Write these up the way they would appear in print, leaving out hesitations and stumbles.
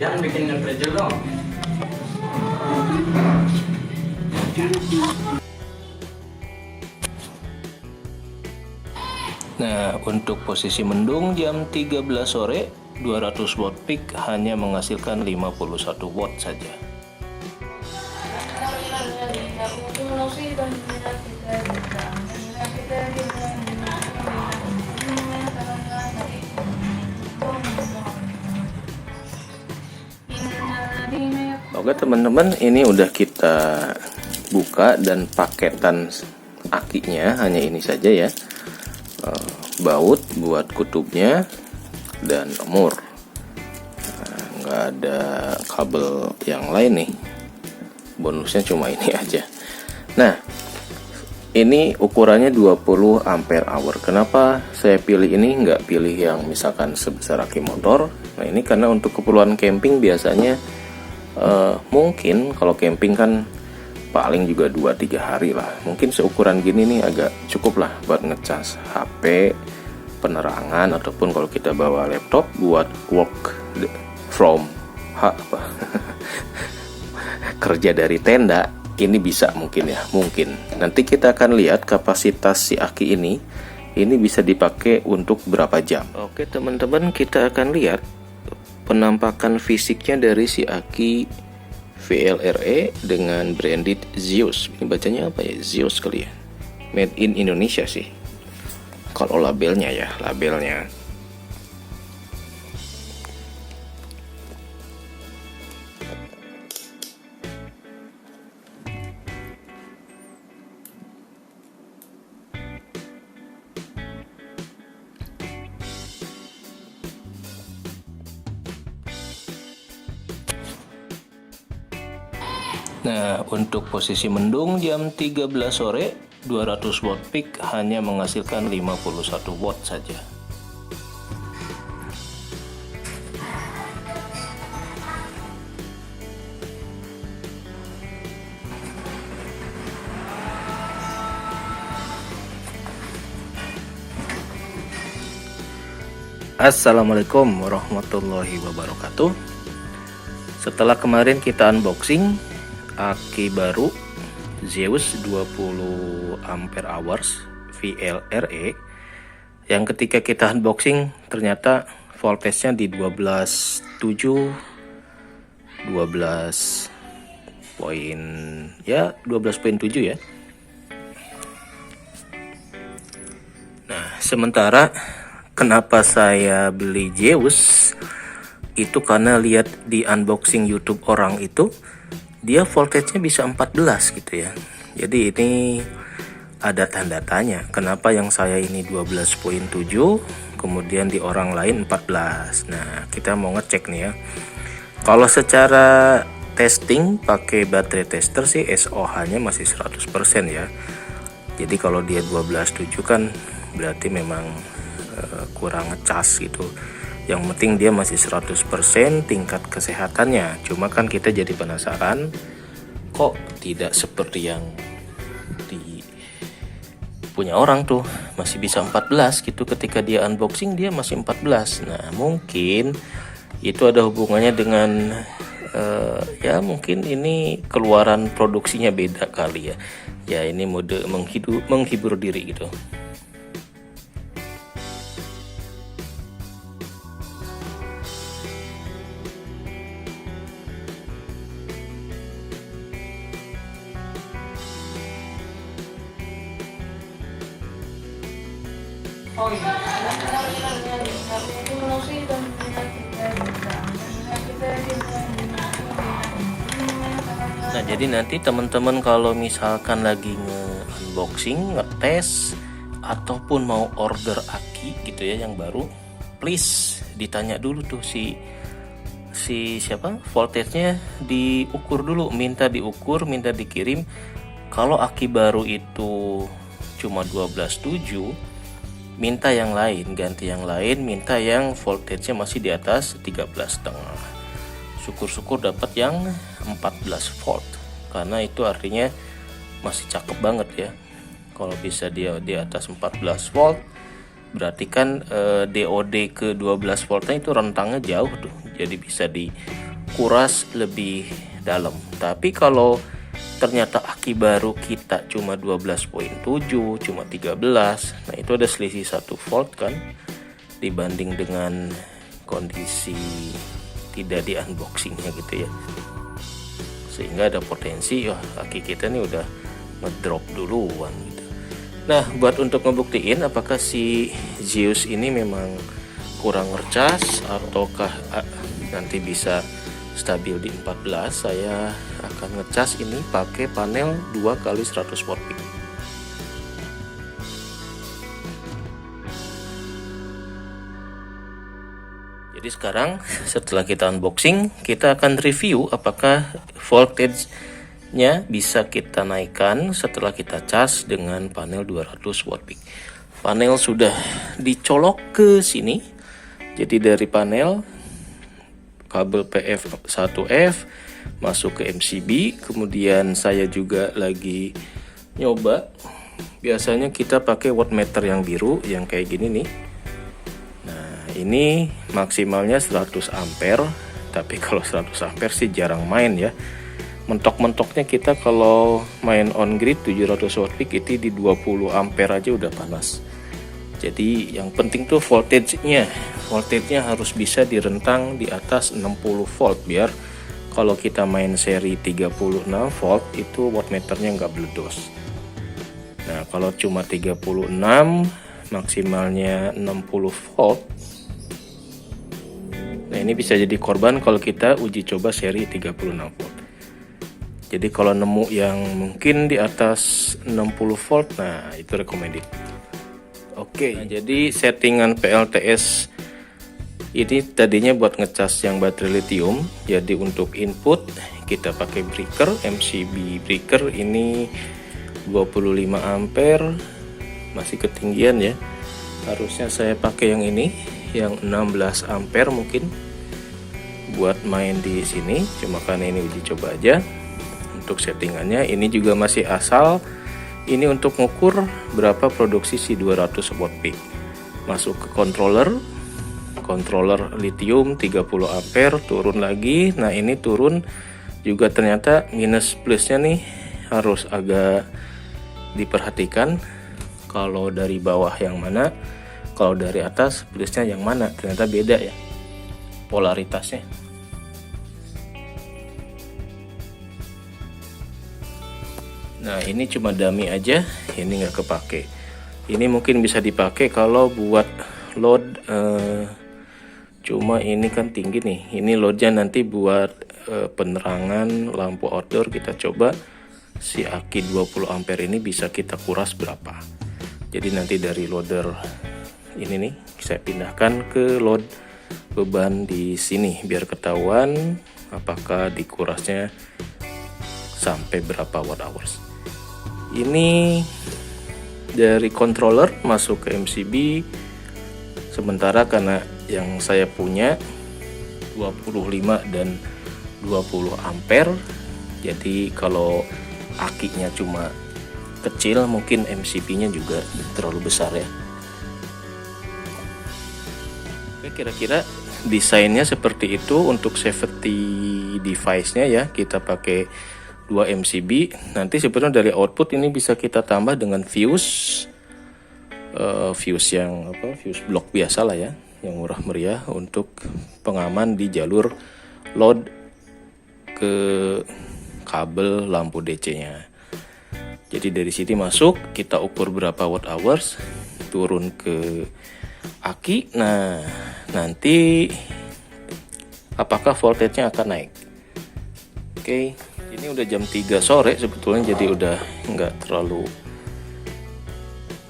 Jangan bikin nge-pressure dong. Nah, untuk posisi mendung jam 13 sore, 200 watt peak hanya menghasilkan 51 watt saja. Oke teman-teman, ini udah kita buka dan paketan akinya hanya ini saja ya. Baut buat kutubnya dan nomor. Nggak ada kabel yang lain nih, bonusnya cuma ini aja. Nah, ini ukurannya 20 ampere hour. Kenapa saya pilih ini, nggak pilih yang misalkan sebesar aki motor? Nah, ini karena untuk keperluan camping biasanya mungkin kalau camping kan paling juga 2-3 hari lah. Mungkin seukuran gini nih agak cukup lah buat ngecas HP, penerangan, ataupun kalau kita bawa laptop buat work from kerja dari tenda, ini bisa mungkin ya, mungkin. Nanti kita akan lihat kapasitas si aki ini bisa dipakai untuk berapa jam. Oke teman-teman, kita akan lihat penampakan fisiknya dari si aki VLRE dengan branded Zeus. Ini bacanya apa ya? Zeus kali ya. Made in Indonesia sih. Kalau labelnya ya, labelnya. Nah, untuk posisi mendung jam 13 sore, 200 watt peak hanya menghasilkan 51 watt saja. Assalamualaikum warahmatullahi wabarakatuh. Setelah kemarin kita unboxing aki baru Zeus 20 ampere hours VLRE, yang ketika kita unboxing ternyata voltage-nya di 12.7 12.7 ya. Nah, sementara kenapa saya beli Zeus itu karena lihat di unboxing YouTube orang itu dia voltage-nya bisa 14 gitu ya. Jadi ini ada tanda tanya, kenapa yang saya ini 12.7 kemudian di orang lain 14. Nah, kita mau ngecek nih ya. Kalau secara testing pakai baterai tester sih SOH-nya masih 100% ya. Jadi kalau dia 12.7 kan berarti memang kurang ngecas gitu. Yang penting dia masih 100% tingkat kesehatannya. Cuma kan kita jadi penasaran, kok tidak seperti yang di punya orang tuh, masih bisa 14 gitu. Ketika dia unboxing dia masih 14. Nah, mungkin itu ada hubungannya dengan ya mungkin ini keluaran produksinya beda kali ya. Ya ini mode menghibur diri gitu. Nah, jadi nanti teman-teman kalau misalkan lagi nge-unboxing, ngetes, ataupun mau order aki gitu ya yang baru, please ditanya dulu tuh si siapa voltage-nya, diukur dulu, minta diukur, minta dikirim. Kalau aki baru itu cuma 12.7, minta yang lain, ganti yang lain, minta yang voltage-nya masih di atas 13,5. Syukur-syukur dapat yang 14 volt, karena itu artinya masih cakep banget ya. Kalau bisa dia di atas 14 volt, berarti kan DOD ke 12 voltnya itu rentangnya jauh tuh, jadi bisa di kuras lebih dalam. Tapi kalau ternyata aki baru kita cuma 12.7, cuma 13, nah itu ada selisih 1 volt kan dibanding dengan kondisi tidak di unboxingnya gitu ya, sehingga ada potensi aki kita nih udah ngedrop duluan gitu. Nah, buat untuk ngebuktiin apakah si Zeus ini memang kurang ngecas ataukah nanti bisa stabil di 14, saya akan ngecas ini pakai panel 2x100 watt peak. Jadi sekarang setelah kita unboxing, kita akan review apakah voltage-nya bisa kita naikkan setelah kita cas dengan panel 200 watt peak. Panel sudah dicolok ke sini. Jadi dari panel kabel PF1F masuk ke MCB, kemudian saya juga lagi nyoba. Biasanya kita pakai wattmeter yang biru yang kayak gini nih. Ini maksimalnya 100 ampere, tapi kalau 100 ampere sih jarang main ya. Mentok-mentoknya kita kalau main on grid 700 watt peak itu di 20 ampere aja udah panas. Jadi yang penting tuh voltage-nya harus bisa direntang di atas 60 volt biar kalau kita main seri 36 volt itu wattmeternya nggak meledos. Nah, kalau cuma 36 maksimalnya 60 volt, nah ini bisa jadi korban kalau kita uji coba seri 36 volt. Jadi kalau nemu yang mungkin di atas 60 volt, nah itu recommended. Oke, nah, jadi settingan PLTS ini tadinya buat ngecas yang baterai lithium. Jadi untuk input kita pakai breaker, MCB breaker ini 25 ampere, masih ketinggian ya. Harusnya saya pakai yang ini, yang 16 ampere mungkin buat main di sini, cuma karena ini uji coba aja. Untuk settingannya ini juga masih asal, ini untuk ngukur berapa produksi si 200 watt peak. Masuk ke controller lithium 30 ampere, turun lagi. Nah ini turun juga ternyata minus plusnya nih harus agak diperhatikan. Kalau dari bawah yang mana, kalau dari atas plusnya yang mana, ternyata beda ya polaritasnya. Nah ini cuma dummy aja, ini nggak kepake. Ini mungkin bisa dipakai kalau buat load, cuma ini kan tinggi nih. Ini loadnya nanti buat penerangan lampu outdoor. Kita coba si aki 20 ampere ini bisa kita kuras berapa. Jadi nanti dari loader ini nih saya pindahkan ke load beban di sini biar ketahuan apakah dikurasnya sampai berapa watt hours. Ini dari controller masuk ke MCB, sementara karena yang saya punya 25 dan 20 ampere, jadi kalau akinya cuma kecil mungkin MCB-nya juga terlalu besar ya. Oke, kira-kira desainnya seperti itu untuk safety device-nya ya. Kita pakai 2 MCB. Nanti sebenarnya dari output ini bisa kita tambah dengan fuse yang fuse block biasa lah ya, yang murah meriah untuk pengaman di jalur load ke kabel lampu DC-nya. Jadi dari sini masuk, kita ukur berapa watt hours, turun ke aki. Nah nanti apakah voltage-nya akan naik. Oke, ini udah jam 3 sore sebetulnya, jadi udah nggak terlalu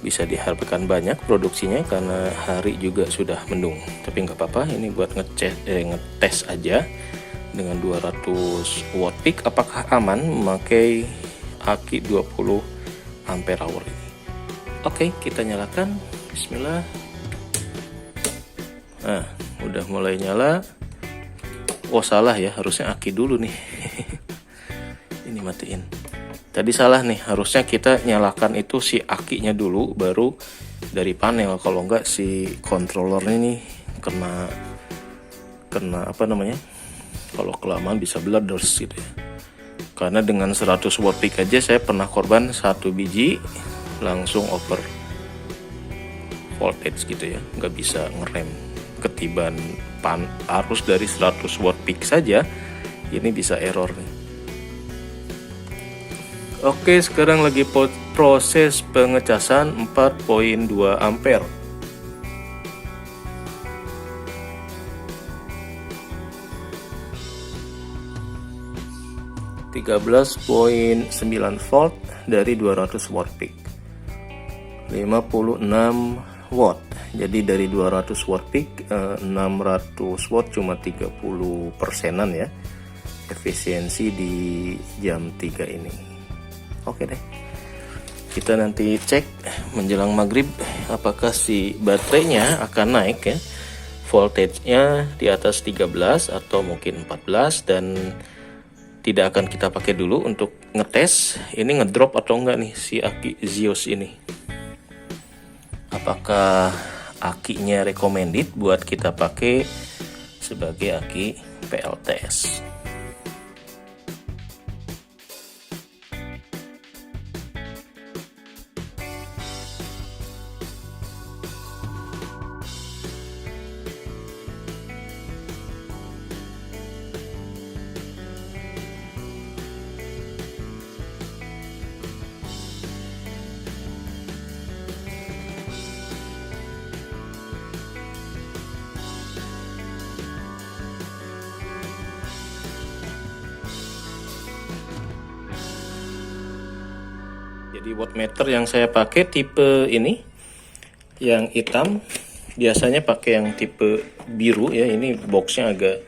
bisa diharapkan banyak produksinya karena hari juga sudah mendung. Tapi nggak apa-apa, ini buat ngetes aja dengan 200 watt peak apakah aman memakai aki 20 ampere hour ini. Oke, kita nyalakan. Bismillah. Nah, udah mulai nyala. Oh salah ya, harusnya aki dulu nih. Ini matiin. Tadi salah nih, harusnya kita nyalakan itu si akinya dulu baru dari panel. Kalau enggak si controllernya nih kena apa namanya? Kalau kelamaan bisa bledos gitu ya. Karena dengan 100 watt peak aja saya pernah korban 1 biji langsung over voltage gitu ya, nggak bisa ngerem. Ketiban arus dari 100 watt peak saja ini bisa error nih. Oke, sekarang lagi proses pengecasan 4.2 ampere. (13.9 volt dari 200 watt peak, 56 watt. Jadi dari 200 watt peak 600 watt cuma 30%-an ya efisiensi di jam 3 ini. Oke deh, kita nanti cek menjelang maghrib apakah si baterainya akan naik ya, voltage-nya di atas 13 atau mungkin 14, dan tidak akan kita pakai dulu untuk ngetes ini ngedrop atau enggak nih si aki Zeus ini. Apakah akinya recommended buat kita pakai sebagai aki PLTS. Jadi wattmeter yang saya pakai tipe ini yang hitam, biasanya pakai yang tipe biru ya. Ini boxnya agak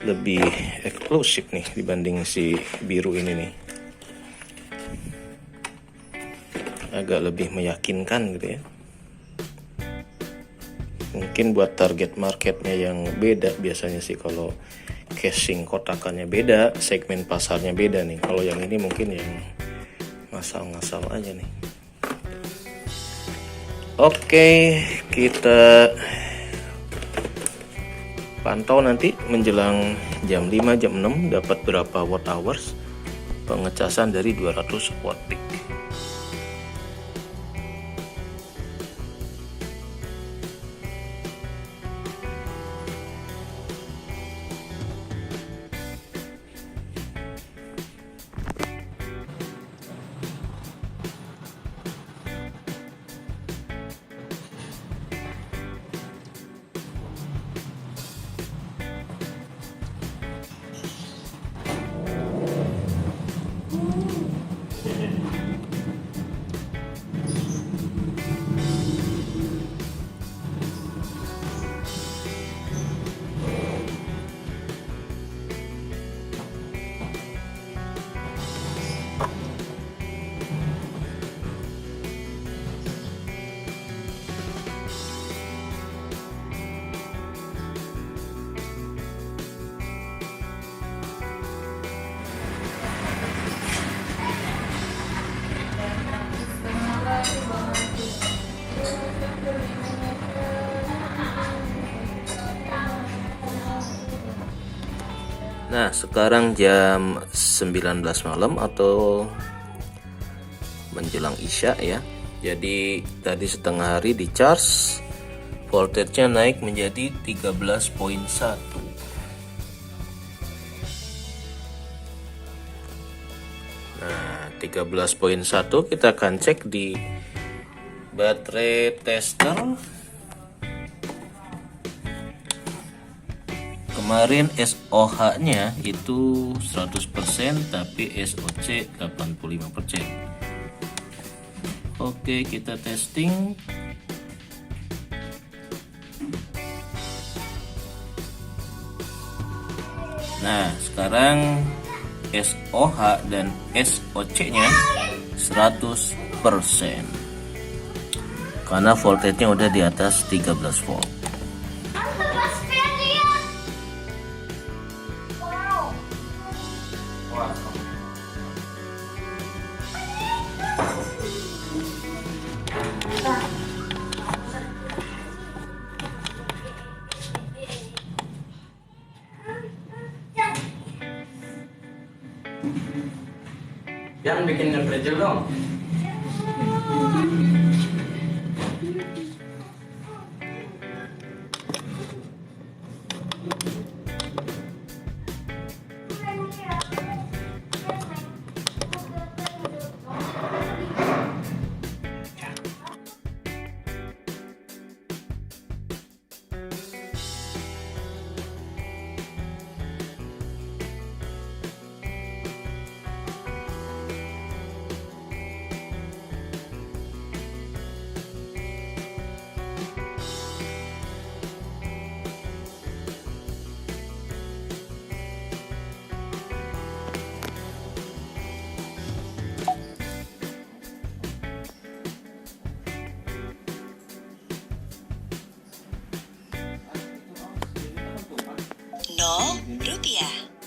lebih eksklusif nih dibanding si biru ini nih, agak lebih meyakinkan gitu ya. Mungkin buat target marketnya yang beda biasanya sih, kalau casing kotakannya beda, segmen pasarnya beda nih. Kalau yang ini mungkin yang ngasal-ngasal aja nih. Oke, kita pantau nanti menjelang jam 5 jam 6 dapat berapa watt hours pengecasan dari 200 watt peak. Nah, sekarang jam 19 malam atau menjelang Isya ya. Jadi tadi setengah hari di charge, voltage-nya naik menjadi 13.1. Nah, 13.1 kita akan cek di baterai tester. Kemarin SOH-nya itu 100%, tapi SOC 85%. Oke, kita testing. Nah, sekarang SOH dan SOC-nya 100%. Karena voltage-nya udah di atas 13 volt. Jangan bikin nge dong. Rupiah.